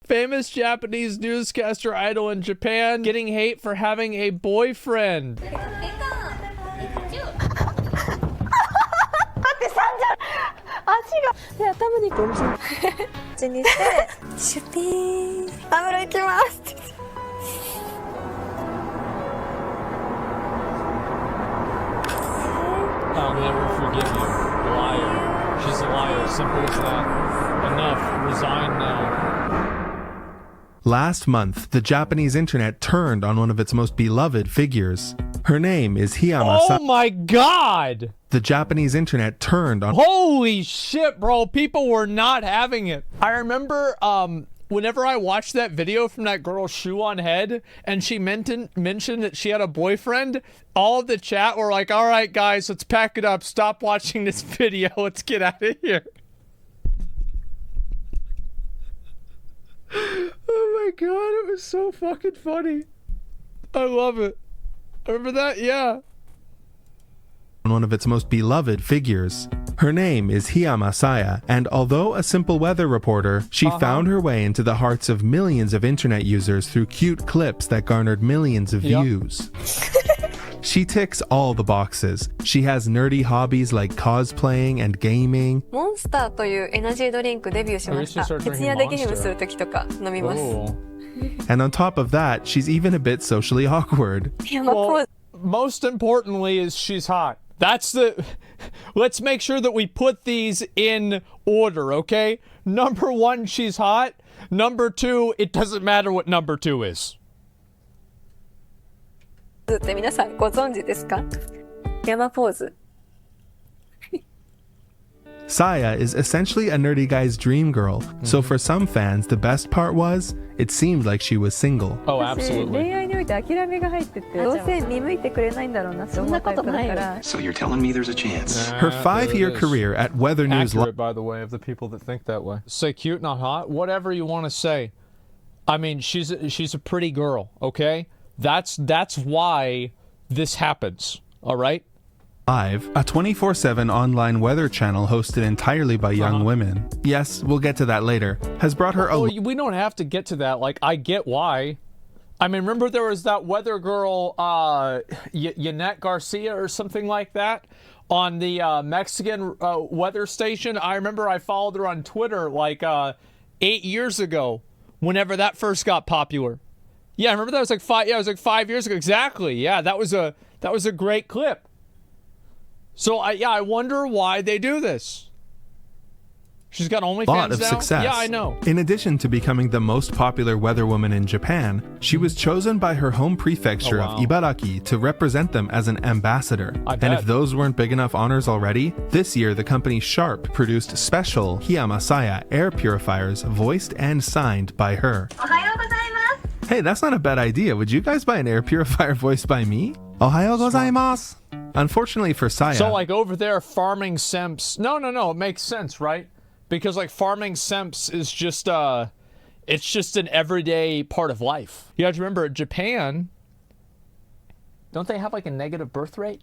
Famous Japanese newscaster idol in Japan getting hate for having a boyfriend. I'll never forgive you, liar. She's a liar, simple as that. Enough, resign now. Last month, the Japanese internet turned on one of its most beloved figures. Her name is Hiyama. Oh my god! The Japanese internet turned on... Holy shit, bro. People were not having it. I remember, whenever I watched that video from that girl Shoe on Head, and she mentioned that she had a boyfriend, all of the chat were like, all right, guys, let's pack it up. Stop watching this video. Let's get out of here. Oh my god, it was so fucking funny. I love it. Remember that? Yeah. One of its most beloved figures. Her name is Hiyama Saya, and although a simple weather reporter, she found her way into the hearts of millions of internet users through cute clips that garnered millions of views. She ticks all the boxes. She has nerdy hobbies like cosplaying and gaming. モンスターというエナジードリンクデビューしました。徹夜でゲームするときとか飲みます。 And on top of that, she's even a bit socially awkward. Well, most importantly is she's hot. That's the... Let's make sure that we put these in order, okay? Number one, she's hot. Number two, it doesn't matter what number two is. って皆さんご存知ですか？山ポーズ。 Saya is essentially a nerdy guy's dream girl, so for some fans, the best part was, it seemed like she was single. Oh, absolutely. 恋愛において諦めが入ってて、どうせ見向いてくれないんだろうな、そんなタイプだから。 So you're telling me there's a chance? Her 5-year career at Weather News Accurate, by the way, of the people that think that way. Say cute, not hot, whatever you want to say. I mean, she's a pretty girl, okay? That's why this happens, all right? Live, a 24/7 online weather channel hosted entirely by young women. Yes, we'll get to that later. Has brought her a... we don't have to get to that. Like, I get why. I mean, remember there was that weather girl, Yanette Garcia or something like that on the Mexican weather station. I remember I followed her on Twitter like 8 years ago, whenever that first got popular. Yeah, I remember that was like 5. Yeah, it was like 5 years ago. Exactly. Yeah, that was a great clip. So I wonder why they do this. She's got OnlyFans now? Lot of success. Yeah, I know. In addition to becoming the most popular weather woman in Japan, she was chosen by her home prefecture of Ibaraki to represent them as an ambassador. And if those weren't big enough honors already, this year the company Sharp produced special Hiyama Saya air purifiers voiced and signed by her. Hey, that's not a bad idea. Would you guys buy an air purifier voiced by me? Ohayo gozaimasu. Unfortunately for Saya... So, like, over there, farming simps... No, it makes sense, right? Because, like, farming simps is just, it's just an everyday part of life. You have to remember, Japan, don't they have, like, a negative birth rate?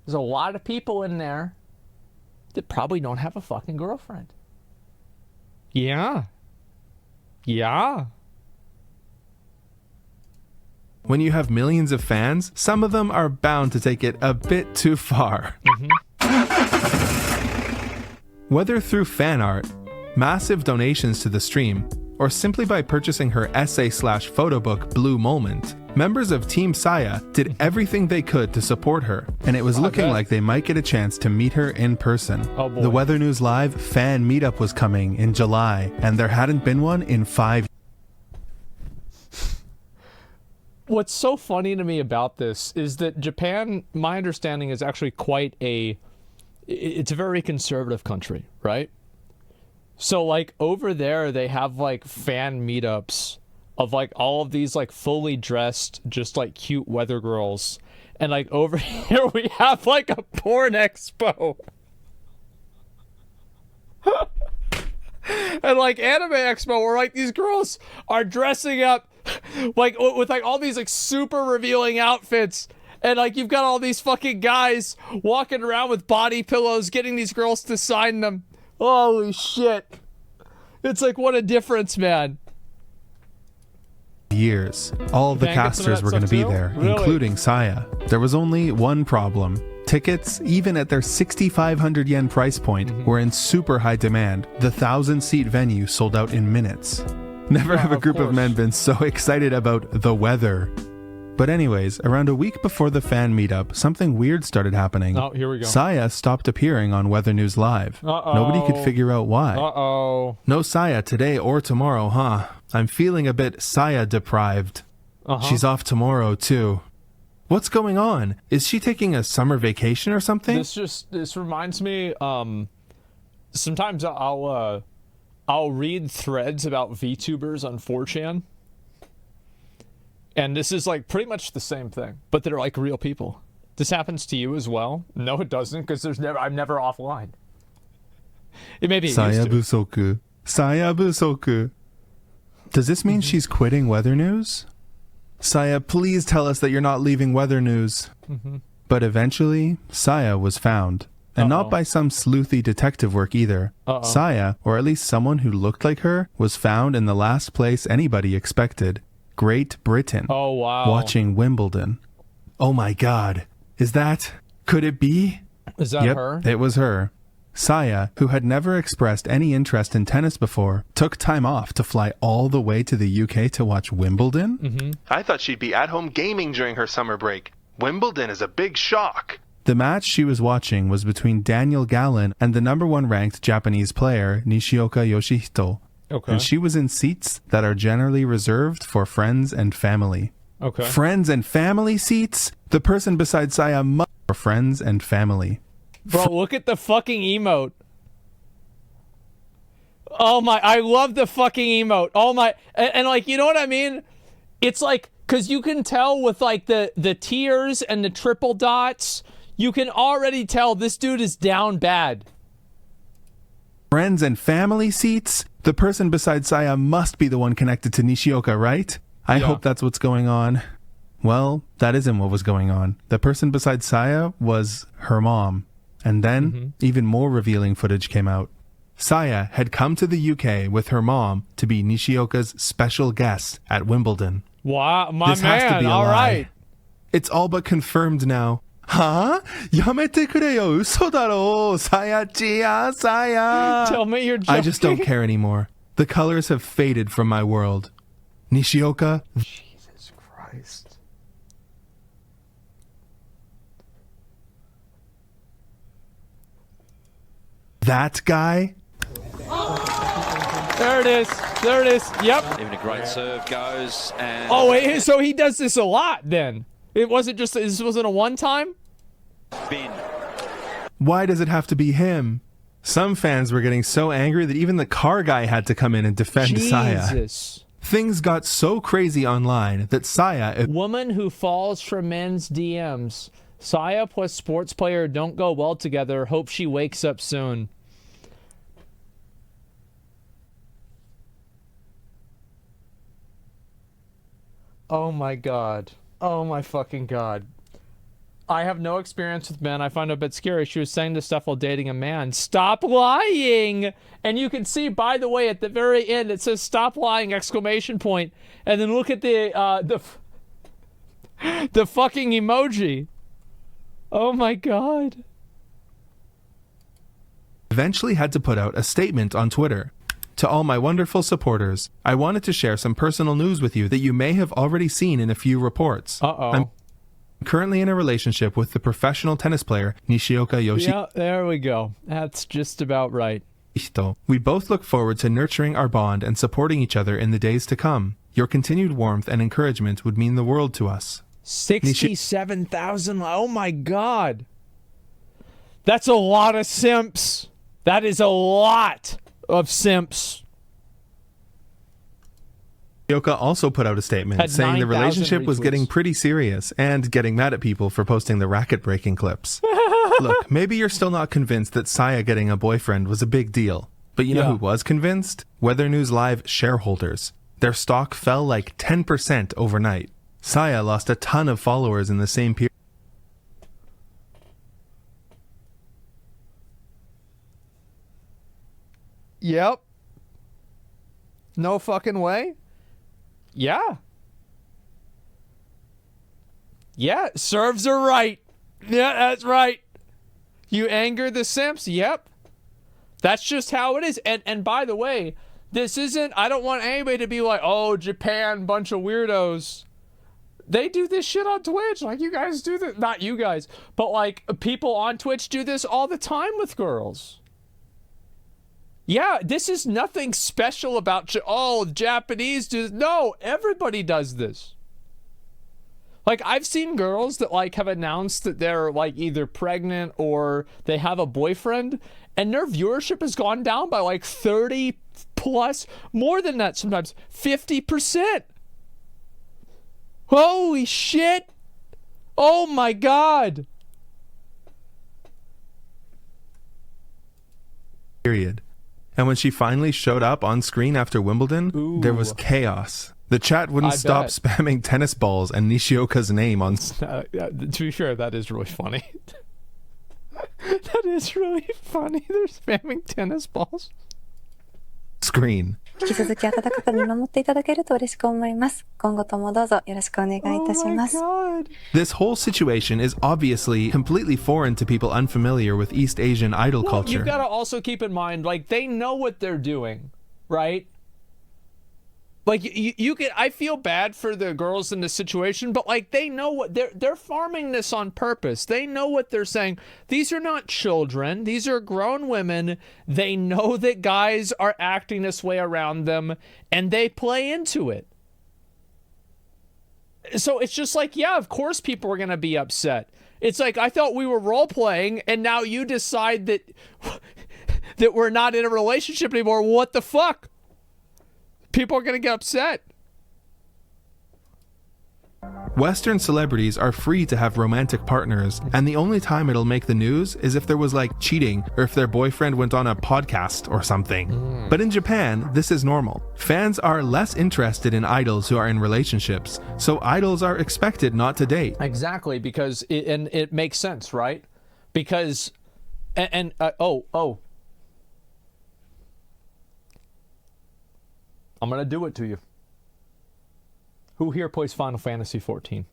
There's a lot of people in there that probably don't have a fucking girlfriend. Yeah. Yeah. When you have millions of fans, some of them are bound to take it a bit too far. Whether through fan art, massive donations to the stream, or simply by purchasing her essay/photo book Blue Moment, members of Team Saya did everything they could to support her, and it was looking like they might get a chance to meet her in person. Oh boy. The Weather News Live fan meetup was coming in July, and there hadn't been one in 5 years. What's so funny to me about this is that Japan, my understanding, is actually quite it's a very conservative country, right? So, like, over there, they have, like, fan meetups of, like, all of these, like, fully dressed, just, like, cute weather girls. And, like, over here, we have, like, a porn expo. And, like, anime expo, where, like, these girls are dressing up like with like all these like super revealing outfits, and like you've got all these fucking guys walking around with body pillows getting these girls to sign them. Holy shit. It's like, what a difference, man. Years. All of the casters were going to be there, including Saya. There was only one problem. Tickets, even at their 6,500 yen price point, were in super high demand. The 1,000-seat venue sold out in minutes. Never have a group of men been so excited about the weather. But anyways, around a week before the fan meetup, something weird started happening. Oh, here we go. Saya stopped appearing on Weather News Live. Nobody could figure out why. No Saya today or tomorrow, huh? I'm feeling a bit Saya deprived. She's off tomorrow, too. What's going on? Is she taking a summer vacation or something? This reminds me, sometimes I'll read threads about VTubers on 4chan. And this is like pretty much the same thing, but they're like real people. This happens to you as well? No, it doesn't, because I'm never offline. It may be Saya busoku. Saya busoku. Does this mean she's quitting Weather News? Saya, please tell us that you're not leaving Weather News. But eventually, Saya was found. And not by some sleuthy detective work either. Saya, or at least someone who looked like her, was found in the last place anybody expected. Great Britain. Oh, wow. Watching Wimbledon. Oh my god. Could it be? Is that her? It was her. Saya, who had never expressed any interest in tennis before, took time off to fly all the way to the UK to watch Wimbledon? I thought she'd be at home gaming during her summer break. Wimbledon is a big shock. The match she was watching was between Daniel Gallen and the #1 ranked Japanese player, Nishioka Yoshihito. Okay. And she was in seats that are generally reserved for friends and family. Okay. Friends and family seats? The person beside Saya must be for friends and family. Bro, look at the fucking emote. Oh my, I love the fucking emote. Oh my, and like, you know what I mean? It's like, because you can tell with like the tears and the triple dots, you can already tell this dude is down bad. Friends and family seats? The person beside Saya must be the one connected to Nishioka, right? I hope that's what's going on. Well, that isn't what was going on. The person beside Saya was her mom. And then, even more revealing footage came out. Saya had come to the UK with her mom to be Nishioka's special guest at Wimbledon. Wow, my this man, has to be a all lie. right. It's all but confirmed now. Huh? Yamete kureyo, uso daro, Saya-chiya, Saya. Tell me you're joking. I just don't care anymore. The colors have faded from my world. Nishioka. Jesus Christ. That guy? There it is. There it is. Yep. Even a great serve goes. And oh, wait, so he does this a lot then? It wasn't just, this wasn't a one-time? Bin. Why does it have to be him? Some fans were getting so angry that even the car guy had to come in and defend Saya. Jesus. Things got so crazy online that Saya... Woman who falls for men's DMs. Saya plus sports player don't go well together. Hope she wakes up soon. Oh my god. Oh my fucking god. I have no experience with men. I find it a bit scary. She was saying this stuff while dating a man. Stop lying! And you can see, by the way, at the very end, it says "Stop lying!" exclamation point. And then look at the fucking emoji. Oh my god. Eventually had to put out a statement on Twitter. To all my wonderful supporters, I wanted to share some personal news with you that you may have already seen in a few reports. I'm currently in a relationship with the professional tennis player Nishioka Yoshihito. Yeah, there we go. That's just about right. We both look forward to nurturing our bond and supporting each other in the days to come. Your continued warmth and encouragement would mean the world to us. 67,000. Oh my god. That's a lot of simps. That is a lot of simps. Nishioka also put out a statement saying the relationship was getting pretty serious and getting mad at people for posting the racket-breaking clips. Look, maybe you're still not convinced that Saya getting a boyfriend was a big deal. But you know who was convinced? Weather News Live shareholders. Their stock fell like 10% overnight. Saya lost a ton of followers in the same period. Yep. No fucking way. Yeah. Yeah, serves her right. Yeah, that's right. You anger the simps? Yep. That's just how it is. And by the way, this isn't, I don't want anybody to be like, oh, Japan, bunch of weirdos. They do this shit on Twitch. Like, you guys do this. Not you guys, but like people on Twitch do this all the time with girls. Yeah, this is nothing special about, oh, Japanese do this. No, everybody does this. Like, I've seen girls that, like, have announced that they're, like, either pregnant or they have a boyfriend, and their viewership has gone down by, like, 30 plus, more than that sometimes, 50%. Holy shit. Oh, my God. Period. And when she finally showed up on screen after Wimbledon, there was chaos. The chat wouldn't stop spamming tennis balls and Nishioka's name on... to be fair, that is really funny. That is really funny. They're spamming tennis balls. Screen. 引き続き温かく見守っていただけると嬉しく思います。今後ともどうぞよろしくお願いいたします。This whole situation is obviously completely foreign to people unfamiliar with East Asian idol culture. You've got to also keep in mind, like, they know what they're doing, right? Like, you can, I feel bad for the girls in this situation, but like, they know what they're farming this on purpose. They know what they're saying. These are not children. These are grown women. They know that guys are acting this way around them, and they play into it. So it's just like, yeah, of course people are going to be upset. It's like, I thought we were role playing, and now you decide that that we're not in a relationship anymore. What the fuck? People are going to get upset. Western celebrities are free to have romantic partners, and the only time it'll make the news is if there was like cheating or if their boyfriend went on a podcast or something. But in Japan, this is normal. Fans are less interested in idols who are in relationships, so idols are expected not to date. Exactly, because it makes sense, right? Because I'm going to do it to you. Who here plays Final Fantasy 14?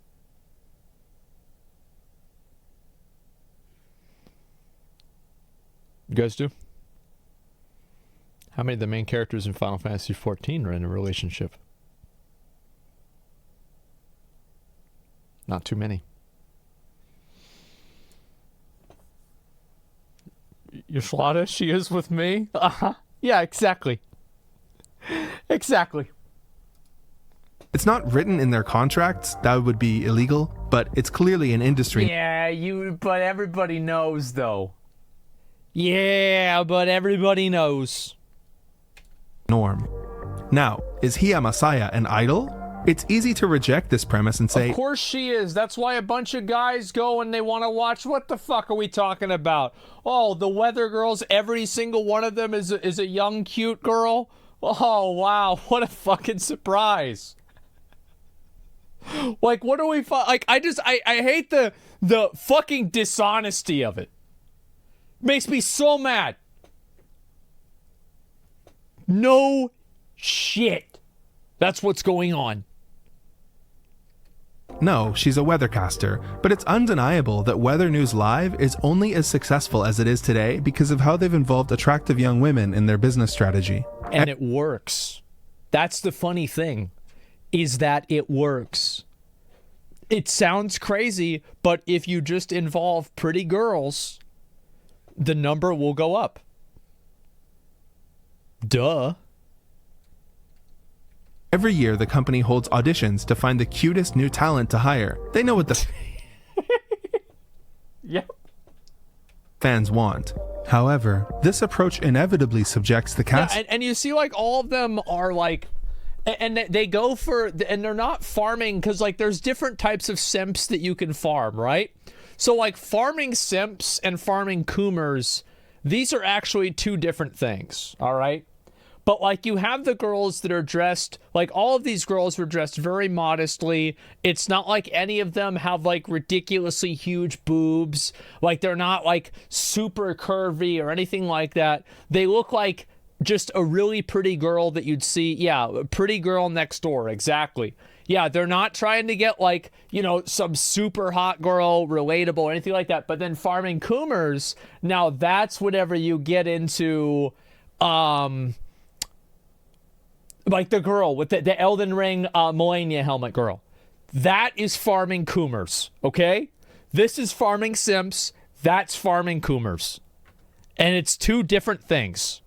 You guys do? How many of the main characters in Final Fantasy 14 are in a relationship? Not too many. Yashlada, she is with me? Uh-huh. Yeah, exactly. Exactly. It's not written in their contracts, that would be illegal, but it's clearly an industry. Yeah, but everybody knows though. Yeah, but everybody knows. Norm. Now, is Hiya Masaya an idol? It's easy to reject this premise and say, of course she is. That's why a bunch of guys go and they want to watch. What the fuck are we talking about? Oh, the Weather Girls, every single one of them is a young, cute girl. Oh, wow. What a fucking surprise. Like, what do we... Like, I hate the fucking dishonesty of it. Makes me so mad. No shit. That's what's going on. No, she's a weathercaster, but it's undeniable that Weather News Live is only as successful as it is today because of how they've involved attractive young women in their business strategy. And it works. That's the funny thing, is that it works. It sounds crazy, but if you just involve pretty girls, the number will go up. Duh. Every year, the company holds auditions to find the cutest new talent to hire. They know what the yep. fans want. However, this approach inevitably subjects the cast... Yeah, and you see, like, all of them are, like... And they go for... And they're not farming, because, like, there's different types of simps that you can farm, right? So, like, farming simps and farming coomers, these are actually two different things, all right? But, like, you have the girls that are dressed, like, all of these girls were dressed very modestly. It's not like any of them have, like, ridiculously huge boobs. Like, they're not, like, super curvy or anything like that. They look like just a really pretty girl that you'd see. Yeah, a pretty girl next door. Exactly. Yeah, they're not trying to get like, you know, some super hot girl, relatable, anything like that. But then farming Coomers, now that's whenever you get into like the girl with the Elden Ring Melania helmet girl. That is farming Coomers, okay? This is farming simps. That's farming Coomers. And it's two different things.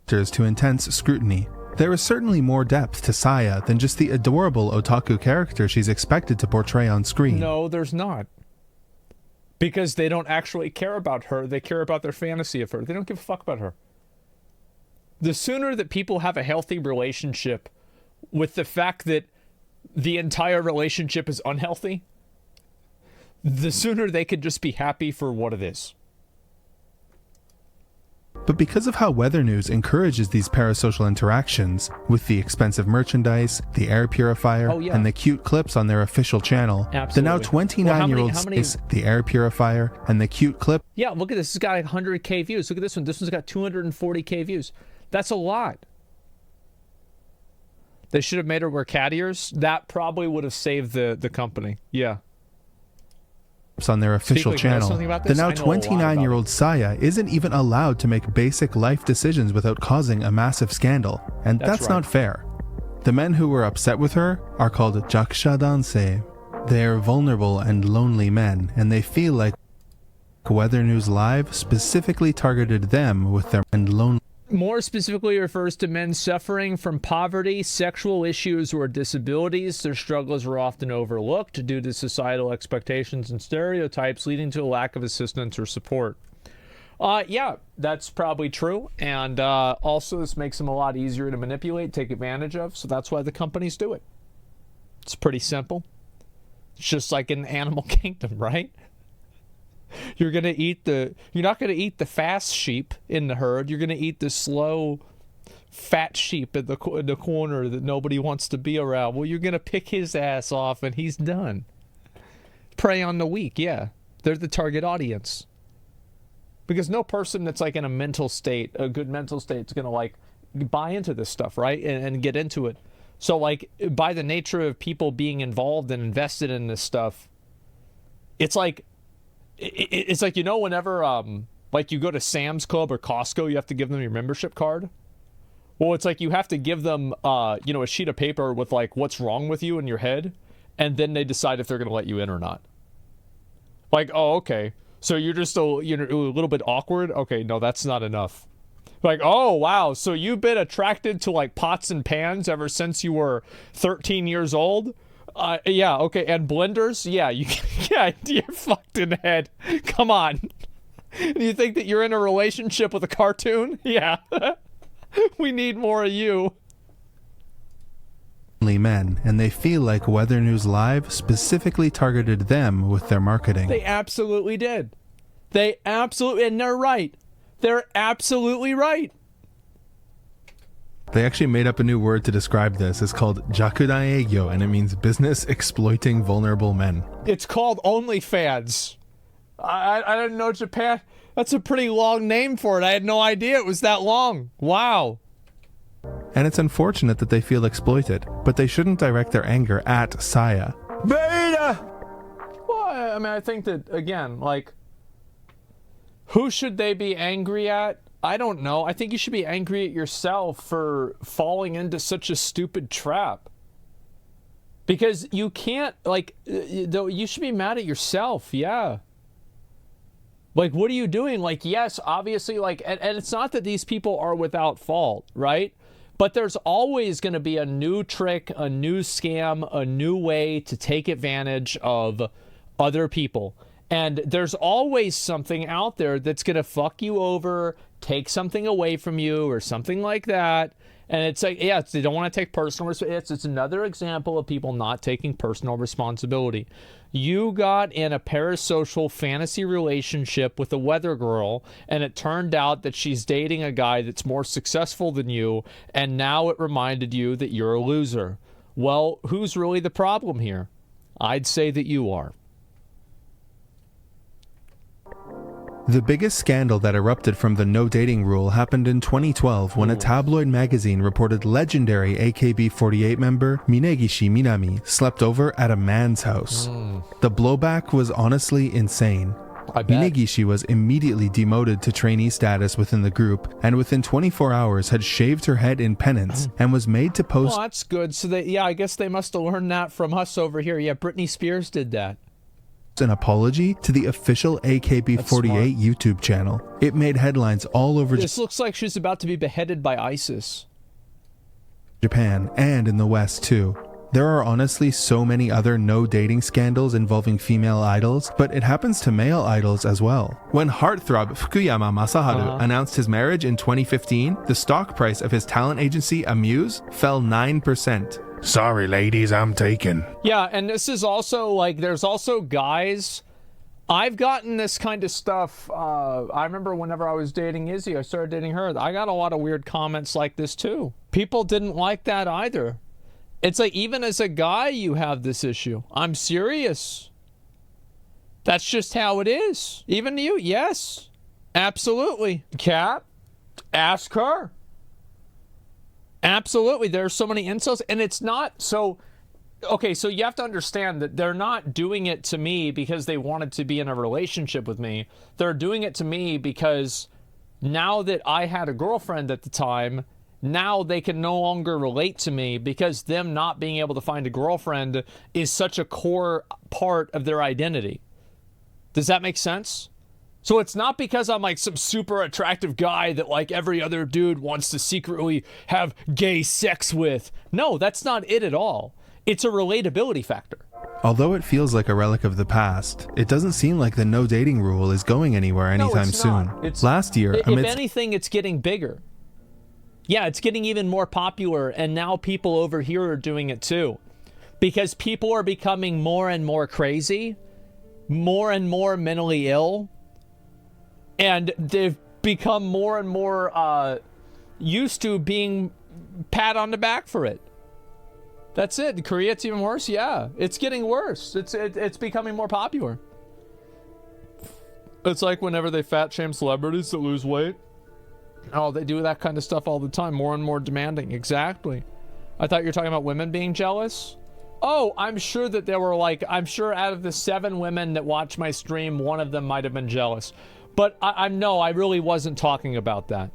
To intense scrutiny. There is certainly more depth to Saya than just the adorable otaku character she's expected to portray on screen. No, there's not. Because they don't actually care about her. They care about their fantasy of her. They don't give a fuck about her. The sooner that people have a healthy relationship with the fact that the entire relationship is unhealthy, the sooner they could just be happy for what it is. But because of how Weather News encourages these parasocial interactions, with the expensive merchandise, the air purifier, and the cute clips on their official channel, the now 29-year-old the air purifier and the cute clip. Yeah, look at this. This has got like 100K views. Look at this one. This one's got 240K views. That's a lot. They should have made her wear cat ears. That probably would have saved the company. Yeah. On their official channel, the now 29-year-old Saya isn't even allowed to make basic life decisions without causing a massive scandal, and that's not fair. The men who were upset with her are called Jaksha Dansei. They are vulnerable and lonely men, and they feel like Weather News Live specifically targeted them with their lonely. More specifically refers to men suffering from poverty, sexual issues, or disabilities. Their struggles are often overlooked due to societal expectations and stereotypes, leading to a lack of assistance or support. Yeah, that's probably true. And also, this makes them a lot easier to manipulate, take advantage of. So that's why the companies do it. It's pretty simple. It's just like in the animal kingdom, right? You're not going to eat the fast sheep in the herd. You're going to eat the slow, fat sheep in the corner that nobody wants to be around. Well, you're going to pick his ass off and he's done. Prey on the weak, yeah. They're the target audience. Because no person that's like in a mental state, a good mental state, is going to like buy into this stuff, right? And get into it. So like by the nature of people being involved and invested in this stuff, it's like, you know, whenever like you go to Sam's Club or Costco, you have to give them your membership card. Well, it's like you have to give them you know, a sheet of paper with like what's wrong with you in your head, and then they decide if they're going to let you in or not. Like, oh, okay, so you're just a little bit awkward. Okay, no, that's not enough. Like, oh wow, so you've been attracted to like pots and pans ever since you were 13 years old. Yeah, okay, and blenders? Yeah, yeah, you're fucked in the head. Come on. You think that you're in a relationship with a cartoon? Yeah. We need more of you. Men, and they feel like Weather News Live specifically targeted them with their marketing. They absolutely did. And they're right. They're absolutely right. They actually made up a new word to describe this. It's called Jakudan Eigyo, and it means business exploiting vulnerable men. It's called OnlyFans. I didn't know Japan. That's a pretty long name for it. I had no idea it was that long. Wow. And it's unfortunate that they feel exploited, but they shouldn't direct their anger at Saya. Beta! Well, I mean, I think that, again, like, who should they be angry at? I don't know. I think you should be angry at yourself for falling into such a stupid trap. Because you can't, like, you should be mad at yourself, yeah. Like, what are you doing? Like, yes, obviously, like, and it's not that these people are without fault, right? But there's always going to be a new trick, a new scam, a new way to take advantage of other people. And there's always something out there that's going to fuck you over, take something away from you or something like that. And it's like, yeah, they don't want to take personal responsibility. It's another example of people not taking personal responsibility. You got in a parasocial fantasy relationship with a weather girl, and it turned out that she's dating a guy that's more successful than you, and now it reminded you that you're a loser. Well, who's really the problem here? I'd say that you are. The biggest scandal that erupted from the no dating rule happened in 2012 when a tabloid magazine reported legendary AKB48 member Minegishi Minami slept over at a man's house. The blowback was honestly insane. I bet. Minegishi was immediately demoted to trainee status within the group, and within 24 hours had shaved her head in penance and was made to post. Well, that's good. So I guess they must have learned that from us over here. Yeah, Britney Spears did that. An apology to the official AKB48 YouTube channel. It made headlines all over This looks like she's about to be beheaded by ISIS. Japan and in the West too. There are honestly so many other no dating scandals involving female idols, but it happens to male idols as well. When heartthrob Fukuyama Masaharu announced his marriage in 2015, the stock price of his talent agency Amuse fell 9%. Sorry, ladies, I'm taken. Yeah, and this is also like, there's also guys. I've gotten this kind of stuff. I remember whenever I was dating Izzy, I started dating her. I got a lot of weird comments like this too. People didn't like that either. It's like, even as a guy, you have this issue. I'm serious. That's just how it is. Even you, yes. Absolutely. Kat, ask her. Absolutely. There's so many insults, and it's not so. Okay, so you have to understand that they're not doing it to me because they wanted to be in a relationship with me. They're doing it to me because now that I had a girlfriend at the time, now they can no longer relate to me because them not being able to find a girlfriend is such a core part of their identity. Does that make sense? So it's not because I'm like some super attractive guy that like every other dude wants to secretly have gay sex with. No, that's not it at all. It's a relatability factor. Although it feels like a relic of the past, it doesn't seem like the no dating rule is going anywhere anytime soon. Last year, if anything, it's getting bigger. Yeah, it's getting even more popular, and now people over here are doing it too. Because people are becoming more and more crazy, more and more mentally ill, and they've become more and more used to being pat on the back for it. That's it. In Korea, it's even worse. Yeah, it's getting worse. It's becoming more popular. It's like whenever they fat shame celebrities that lose weight. Oh, they do that kind of stuff all the time. More and more demanding. Exactly. I thought you were talking about women being jealous. Oh, I'm sure that there were I'm sure out of the 7 women that watched my stream, one of them might have been jealous. But I really wasn't talking about that.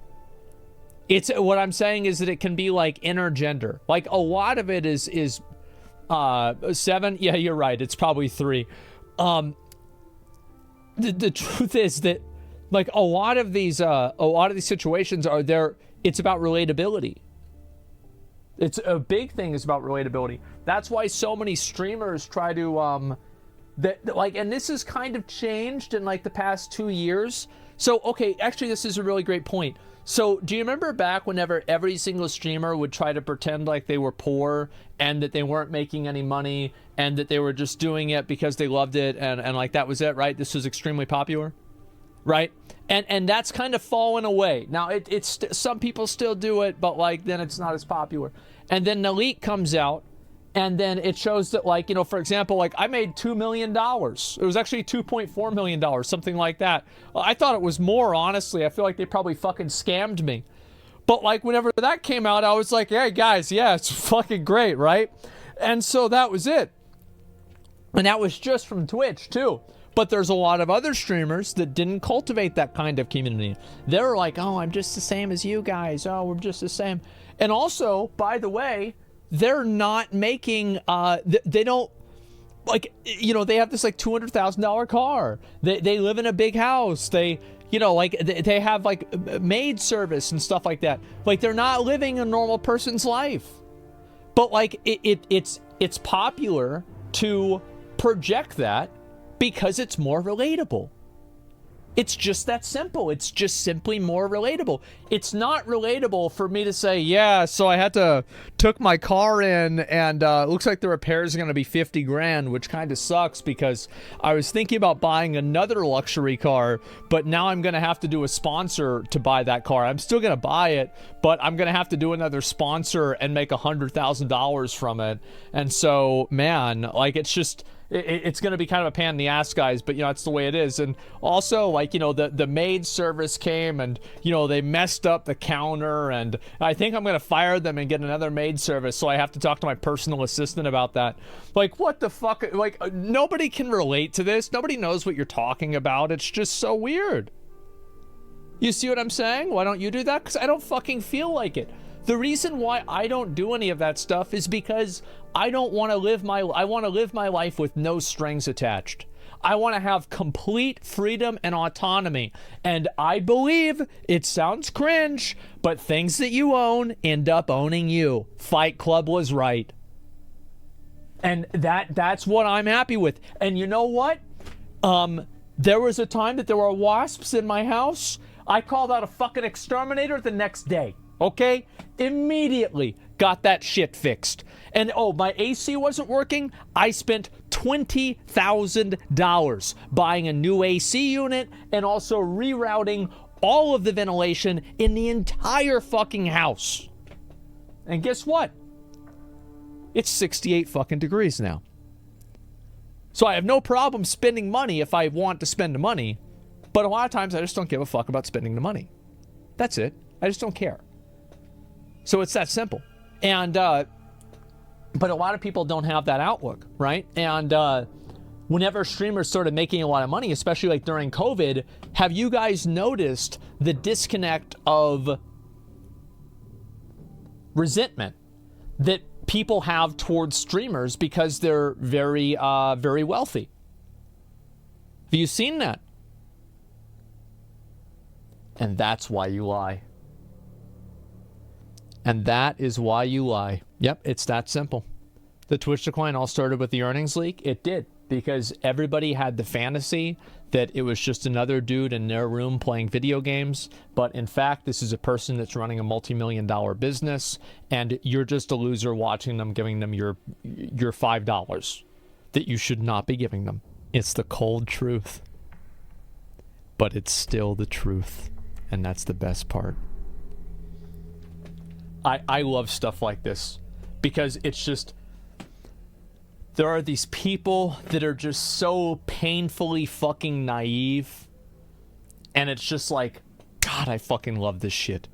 It's what I'm saying is that it can be like intergender. Like a lot of it is 7. Yeah, you're right. It's probably 3. The truth is that like a lot of these situations are there. It's about relatability. It's a big thing is about relatability. That's why so many streamers try to and this has kind of changed in like the past 2 years. So, okay, actually this is a really great point. So, do you remember back whenever every single streamer would try to pretend like they were poor and that they weren't making any money and that they were just doing it because they loved it and like that was it, right? This was extremely popular, right? And that's kind of fallen away. Now, it's some people still do it, but like then it's not as popular. And then Nalik comes out, and then it shows that, like, you know, for example, like I made $2 million. It was actually $2.4 million, something like that. I thought it was more, honestly. I feel like they probably fucking scammed me. But like whenever that came out, I was like, hey guys, yeah, it's fucking great, right? And so that was it. And that was just from Twitch too. But there's a lot of other streamers that didn't cultivate that kind of community. They're like, oh, I'm just the same as you guys. Oh, we're just the same. And also, by the way, they're not making, they don't, like, you know, they have this like $200,000 car. They live in a big house. They, you know, like they have like maid service and stuff like that. Like they're not living a normal person's life. But like it's popular to project that because it's more relatable. It's just that simple. It's just simply more relatable. It's not relatable for me to say, yeah, so I had to took my car in and it looks like the repairs are going to be 50 grand, which kind of sucks because I was thinking about buying another luxury car, but now I'm going to have to do a sponsor to buy that car. I'm still going to buy it, but I'm going to have to do another sponsor and make $100,000 from it. And so, man, like it's just, it's going to be kind of a pain in the ass, guys, but, you know, that's the way it is. And also, like, you know, the maid service came and, you know, they messed up the counter, and I think I'm going to fire them and get another maid service, so I have to talk to my personal assistant about that. Like, what the fuck? Like, nobody can relate to this. Nobody knows what you're talking about. It's just so weird. You see what I'm saying? Why don't you do that? Because I don't fucking feel like it. The reason why I don't do any of that stuff is because I don't want to live my life with no strings attached. I want to have complete freedom and autonomy. And I believe, it sounds cringe, but things that you own end up owning you. Fight Club was right. And that's what I'm happy with. And you know what? There was a time that there were wasps in my house. I called out a fucking exterminator the next day. Okay? Immediately got that shit fixed. And oh, my AC wasn't working. I spent $20,000 buying a new AC unit and also rerouting all of the ventilation in the entire fucking house. And guess what? It's 68 fucking degrees now. So I have no problem spending money if I want to spend the money. But a lot of times I just don't give a fuck about spending the money. That's it. I just don't care. So it's that simple. And, but a lot of people don't have that outlook, right? And whenever streamers started making a lot of money, especially like during COVID, have you guys noticed the disconnect of resentment that people have towards streamers because they're very, very wealthy? Have you seen that? And that's why you lie. And that is why you lie. Yep, it's that simple. The Twitch decline all started with the earnings leak. It did, because everybody had the fantasy that it was just another dude in their room playing video games. But in fact, this is a person that's running a multi-million-dollar business, and you're just a loser watching them, giving them your $5 that you should not be giving them. It's the cold truth. But it's still the truth. And that's the best part. I love stuff like this because it's just, there are these people that are just so painfully fucking naive, and it's just like, God, I fucking love this shit.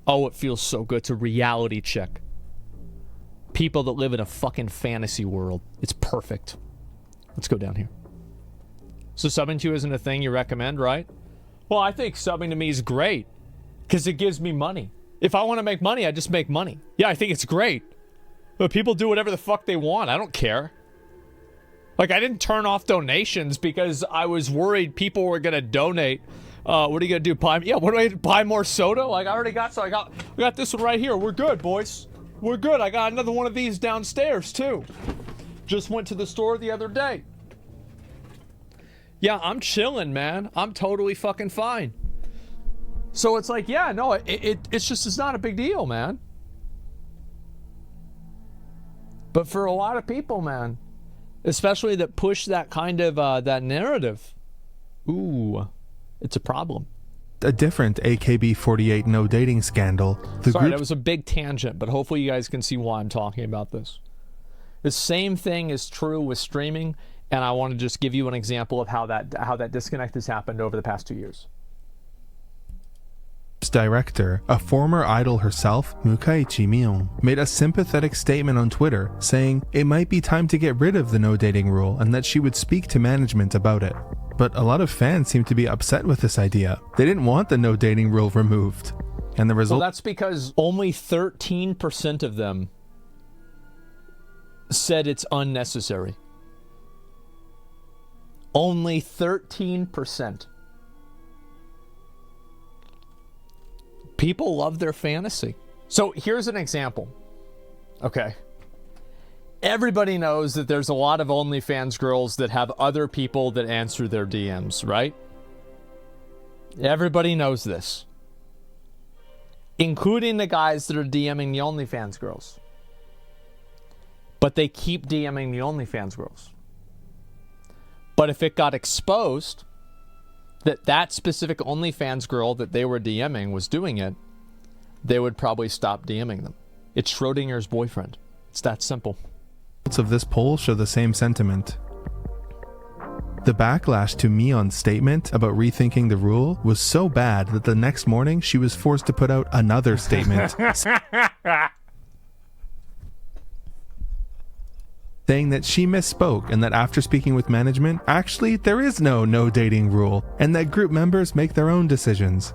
Oh, it feels so good to reality check people that live in a fucking fantasy world. It's perfect. Let's go down here. So subbing to you isn't a thing you recommend, right? Well, I think subbing to me is great because it gives me money. If I want to make money, I just make money. Yeah, I think it's great. But people do whatever the fuck they want. I don't care. Like, I didn't turn off donations because I was worried people were going to donate. What are you going to do? Buy more soda? Like, I already got, we got this one right here. We're good, boys. We're good. I got another one of these downstairs, too. Just went to the store the other day. Yeah, I'm chilling, man. I'm totally fucking fine. So it's like, yeah, no, it's not a big deal, man. But for a lot of people, man, especially that push that kind of, that narrative, ooh, it's a problem. A different AKB48 no dating scandal. Sorry, that was a big tangent, but hopefully you guys can see why I'm talking about this. The same thing is true with streaming, and I want to just give you an example of how that disconnect has happened over the past 2 years. Director, a former idol herself, Mukaichi Mion, made a sympathetic statement on Twitter saying it might be time to get rid of the no dating rule and that she would speak to management about it. But a lot of fans seem to be upset with this idea. They didn't want the no dating rule removed. And the result— Well, that's because only 13% of them said it's unnecessary. Only 13%. People love their fantasy. So here's an example. Okay. Everybody knows that there's a lot of OnlyFans girls that have other people that answer their DMs, right? Everybody knows this. Including the guys that are DMing the OnlyFans girls. But they keep DMing the OnlyFans girls. But if it got exposed that specific OnlyFans girl that they were DMing was doing it, they would probably stop DMing them. It's Schrodinger's boyfriend. It's that simple. Of this poll show the same sentiment. The backlash to Mion's statement about rethinking the rule was so bad that the next morning she was forced to put out another statement saying that she misspoke and that after speaking with management, actually there is no dating rule and that group members make their own decisions.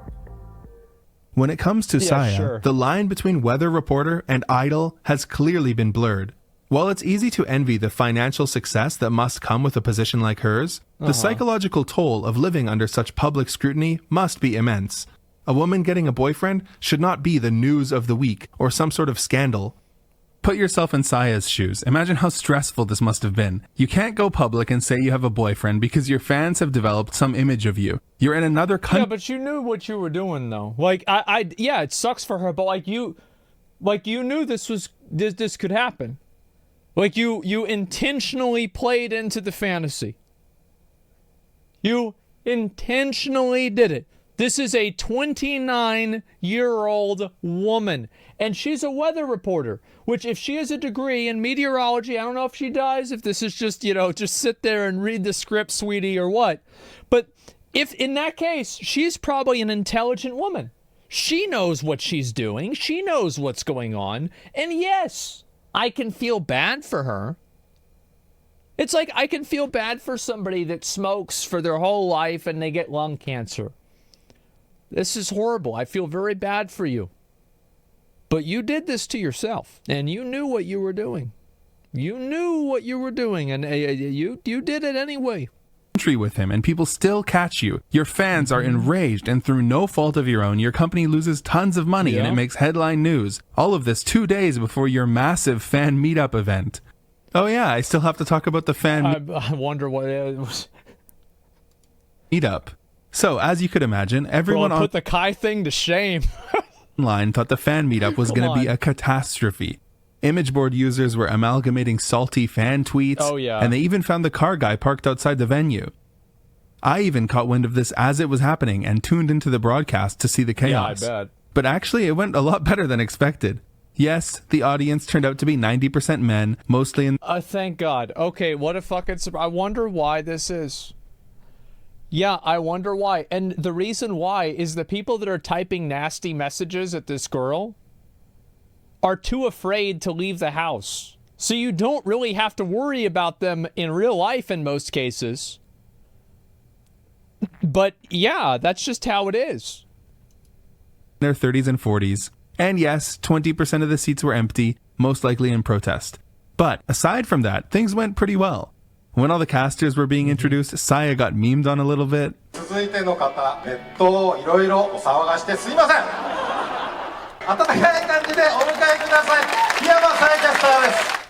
When it comes to Saya, the line between weather reporter and idol has clearly been blurred. While it's easy to envy the financial success that must come with a position like hers, the psychological toll of living under such public scrutiny must be immense. A woman getting a boyfriend should not be the news of the week or some sort of scandal. Put yourself in Saya's shoes. Imagine how stressful this must have been. You can't go public and say you have a boyfriend because your fans have developed some image of you. You're in another country. Yeah, but you knew what you were doing, though. Like, yeah, it sucks for her, but you knew this could happen. Like, you intentionally played into the fantasy. You intentionally did it. This is a 29-year-old woman, and she's a weather reporter, which if she has a degree in meteorology, I don't know if she does, if this is just, just sit there and read the script, sweetie, or what. But if in that case, she's probably an intelligent woman. She knows what she's doing. She knows what's going on. And yes, I can feel bad for her. It's like I can feel bad for somebody that smokes for their whole life and they get lung cancer. This is horrible. I feel very bad for you. But you did this to yourself, and you knew what you were doing. You knew what you were doing, and you did it anyway. With him, and people still catch you. Your fans are enraged, and through no fault of your own, your company loses tons of money, and it makes headline news. All of this 2 days before your massive fan meetup event. Oh yeah, I still have to talk about the fan I wonder what it was. Meetup. So, as you could imagine, everyone put the Kai thing to shame. online thought the fan meetup was going to be a catastrophe. Image board users were amalgamating salty fan tweets, and they even found the car guy parked outside the venue. I even caught wind of this as it was happening and tuned into the broadcast to see the chaos. Yeah, I bet. But actually, it went a lot better than expected. Yes, the audience turned out to be 90% men, mostly in... Thank God. Okay, what a fucking surprise. I wonder why this is. Yeah, I wonder why. And the reason why is the people that are typing nasty messages at this girl are too afraid to leave the house. So you don't really have to worry about them in real life in most cases. But yeah, that's just how it is. Their 30s and 40s. And yes, 20% of the seats were empty, most likely in protest. But aside from that, things went pretty well. When all the casters were being introduced, Saya got memed on a little bit.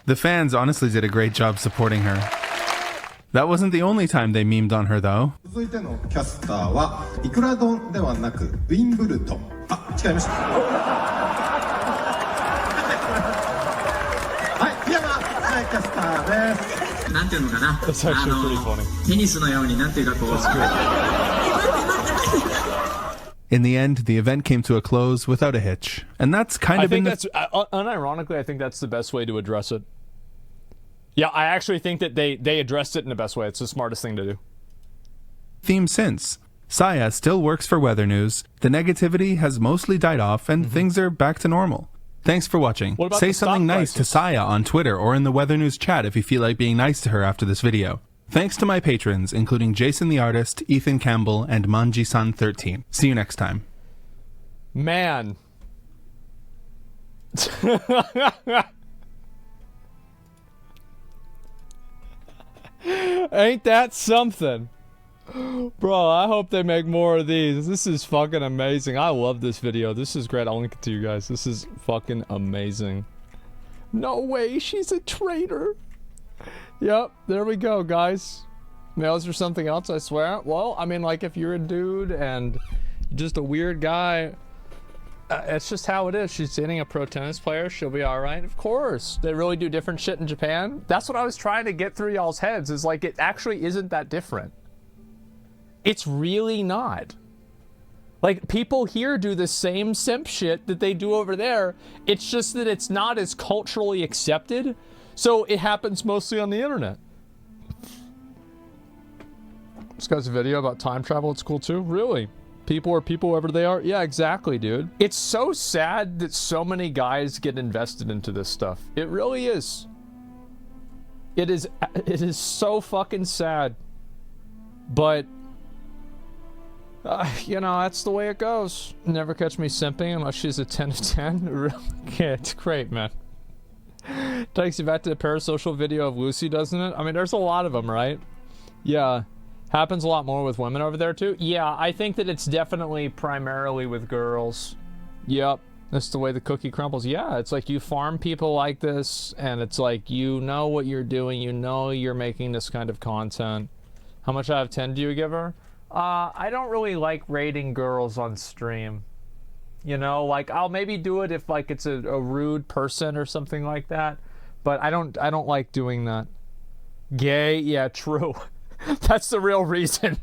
The fans honestly did a great job supporting her. That wasn't the only time they memed on her, though. That's actually pretty funny. In the end, the event came to a close without a hitch. And that's kind of unironically, I think that's the best way to address it. Yeah, I actually think that they addressed it in the best way. It's the smartest thing to do. Theme since. Saya still works for Weather News. The negativity has mostly died off and things are back to normal. Thanks for watching. Say something nice to Saya on Twitter or in the Weather News chat if you feel like being nice to her after this video. Thanks to my patrons, including Jason the Artist, Ethan Campbell, and Manji-san13. See you next time. Man. Ain't that something? Bro, I hope they make more of these. This is fucking amazing. I love this video. This is great. I'll link it to you guys. This is fucking amazing. No way, she's a traitor. Yep, there we go, guys. Males or something else, I swear. Well, I mean, like, if you're a dude and just a weird guy, it's just how it is. She's dating a pro tennis player. She'll be all right. Of course. They really do different shit in Japan. That's what I was trying to get through y'all's heads, is like, it actually isn't that different. It's really not. Like, people here do the same simp shit that they do over there. It's just that it's not as culturally accepted. So it happens mostly on the internet. This guy's a video about time travel. It's cool too. Really? People are people whoever they are? Yeah, exactly, dude. It's so sad that so many guys get invested into this stuff. It really is. It is so fucking sad. But, you know, that's the way it goes. Never catch me simping unless she's a 10 of 10. Yeah, it's great, man. Takes you back to the parasocial video of Lucy, doesn't it? I mean, there's a lot of them, right? Yeah. Happens a lot more with women over there, too? Yeah, I think that it's definitely primarily with girls. Yep. That's the way the cookie crumbles. Yeah, it's like you farm people like this, and it's like you know what you're doing. You know you're making this kind of content. How much out of 10 do you give her? I don't really like rating girls on stream. You know, like I'll maybe do it if like it's a rude person or something like that. But I don't like doing that. Gay? Yeah, true. That's the real reason.